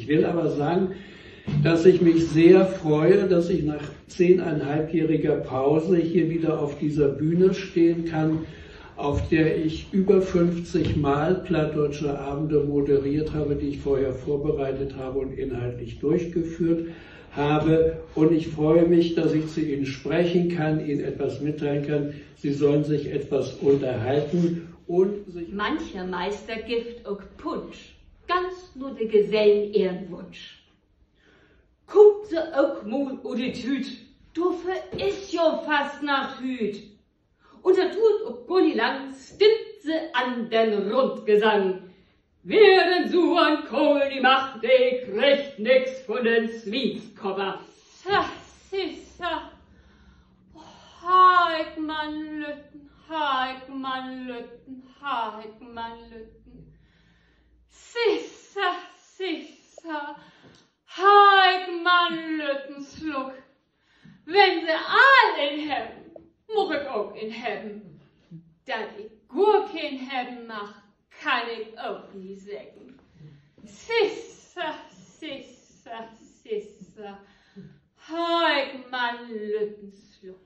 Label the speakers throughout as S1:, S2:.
S1: Ich will aber sagen, dass ich mich sehr freue, dass ich nach 10,5-jähriger Pause hier wieder auf dieser Bühne stehen kann, auf der ich über 50 Mal Plattdeutsche Abende moderiert habe, die ich vorher vorbereitet habe und inhaltlich durchgeführt habe. Und ich freue mich, dass ich zu Ihnen sprechen kann, Ihnen etwas mitteilen kann. Sie sollen sich etwas unterhalten und sich...
S2: Mancher Meister gibt auch Punsch, ganz nur der Gesellen Ehrenwunsch. Guckt sie auch mal oder Tüt, dafür ist ja fast nach Hüt. Und er tut ob Gulli lang, stimmt sie an den Rundgesang. Wer denn so an Kohl die macht, der kriegt nix von den Swienskopper. Sissa, Heikmann Lütten, Heikmann Lütten, Heikmann Lütten. Sissa, Sissa, Heikmann Lütten Schluck. Wenn sie all in haben, muss ich auch in haben. Da ich Gurke in haben mach, kann ich auch nie sagen. Sissa, Sissa, Sissa, Heikmann Lütten Schluck.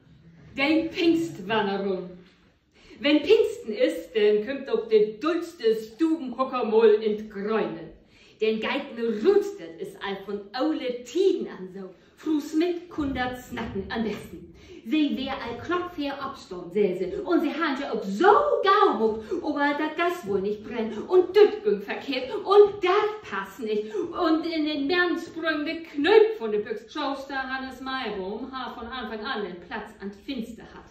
S2: Den Pfingstwannerung. Wenn Pfingsten ist, dann kommt auch der dulste Stubenhockermoll in die Gräune. Den geitne Rüstet ist all von aule Tiden an so. Frus mit kundert snacken am besten. Sie wär all Klopf her abstand, säse. Und sie han ja auch so gaubucht, aber das Gas wohl nicht brennt. Und düt ging verkehrt. Und das passt nicht. Und in den Bernsprünge Knöpf von der Büchs. Schaust da Hannes Maibaum, ha von Anfang an den Platz an Finster hat.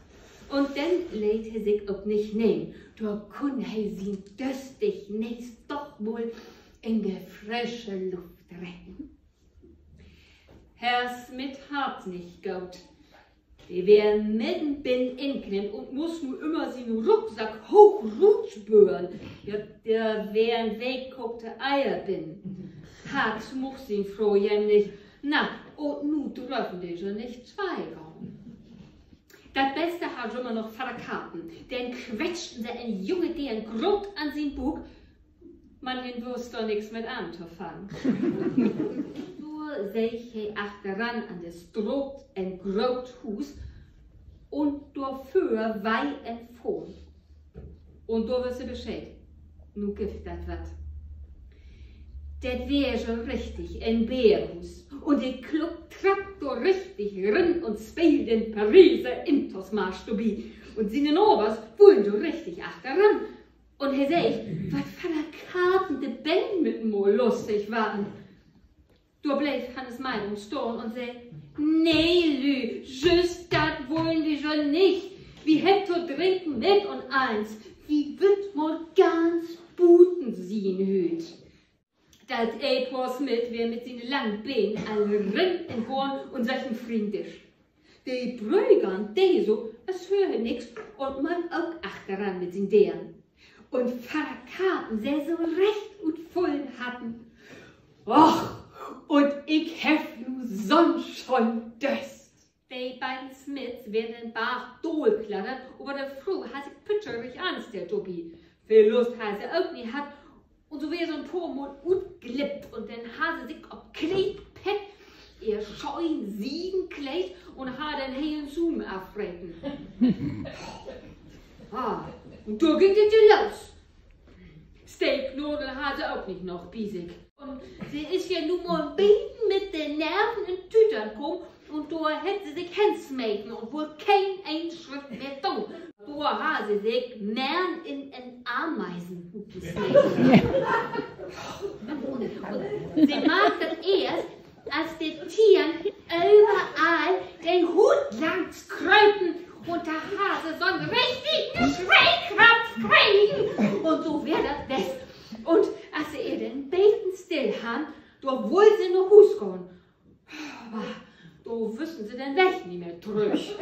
S2: Und dann lädt er sich auch nicht nehmen. Da kun he sie döstig nächst doch wohl in der frische Luft rennen. Herr Smith hat nicht gut. Der wär mitten bin inklemmt und muss nur immer seinen Rucksack hoch rutschbören. Ja, der wär ein wegguckte Eier bin. Hat muss ihn froh nicht. Na, und nu dürfen die schon nicht zwei Raum. Das Beste hat schon immer noch Verkarten. Denn quetschten sie ein Junge, der ein Grund an sein Bug. Man hin wirst doch nichts mit anzufangen. Nur seh ich achteran an des Droht ein groot Hus und dafür wei ein Fohn. Und du wirst du Bescheid. Nu gibt das wat. Das wär schon richtig ein Bärhus. Und der Club trappt do richtig rin und spielt den Pariser Intosmarsch dobi. Und seine Novas wollen do richtig achteran. Und er sagt, was für eine Karten die Band mit mir lustig waren. Da bleib Hannes Meinung stehen und sagt, nee, Lü, just das wollen wir schon nicht. Wir hätten trinken mit und eins. Wie wird mal ganz buten sehen hüt. Das Epos mit, wer mit seinen langen Beinen alle rin in Gorn und solchen Friedisch. Die Brügern, die so, es höre nix und man auch achteran mit den deren. Und Pfarrer Karten sehr so recht und vollen hatten. Och, und ich hef nu sonst schon döst. Die beiden Smiths werden den Bach dolklattert, aber der Frau hat sich pütscherig Angst, der Tobi. Viel Lust hat sie auch nie hat, und so wäre so ein Tormond gut gelippt, und dann hat sie sich ob Kleid pett, ihr scheuen Siegenkleid, und hat den Hehen Zoom affreten. Und da ging es ja los. Steakknödel hat sie auch nicht noch biesig. Und sie ist ja nun mal ein bisschen mit den Nerven in Tütern gekommen und da hätte sie sich hinsmäken und wohl kein Schritt mehr tun. Da hat sie sich mehr in ein Ameisenhut gesmäkt. Sie mag das erst, als die Tieren überall den Hut langs kröten und der Hase so einen richtigen Schreikratz kriegen. Und so wäre das best. Und als sie ihr den Beten still haben, da wollen sie noch Hus gehen. Aber da wüssten sie den Weg nicht mehr durch.